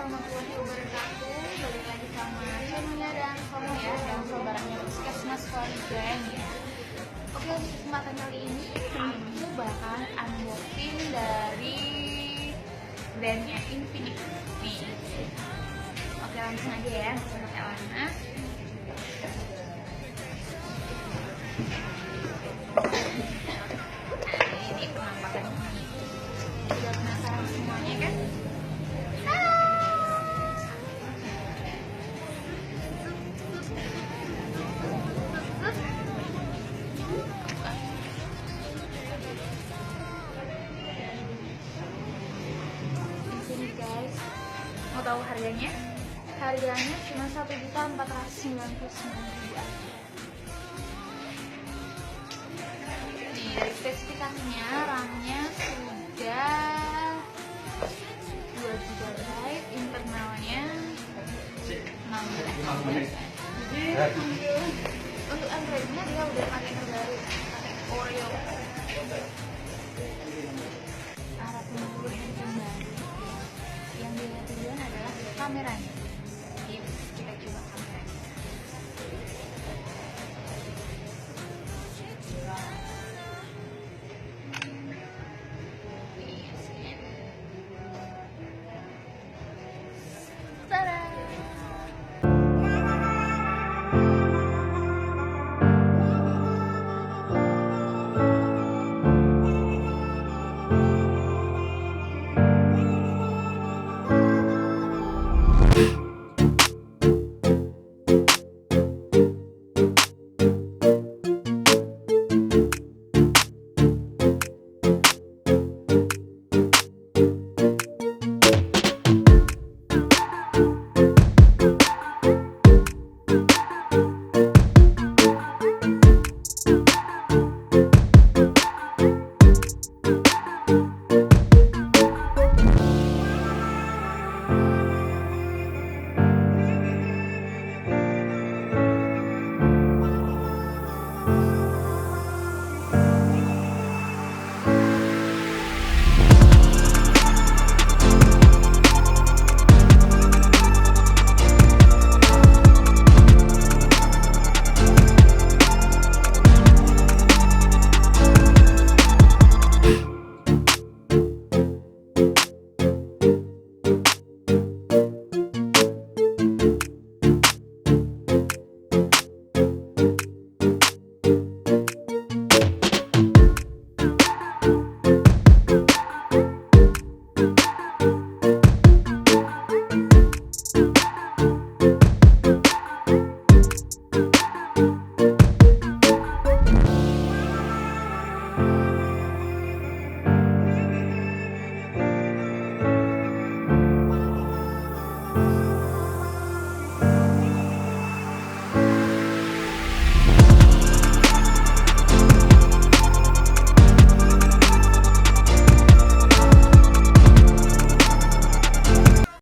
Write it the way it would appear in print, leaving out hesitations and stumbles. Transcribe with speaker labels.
Speaker 1: warahmatullahi wabarakatuh. Balik lagi sama channelnya dan kamu ya, dan saudaranya Puskesmas Keren ya. Oke, untuk kesempatan kali ini aku bakal unboxing dari brandnya Infinix nih. Oke, langsung aja ya, langsung pakai lama. Ini penampakannya. Udah penasaran semuanya kan? Ini guys, mau tahu harganya? Harganya cuma 1.499.000 aja. Nih, dari spesifikasinya RAM-nya sudah 2 GB, internalnya 16 GB. Untuk Android-nya dia udah pakai terbaru, pakai Oreo. Arah pembuluh yang terbaru. Yang dilihat duluan adalah kameranya.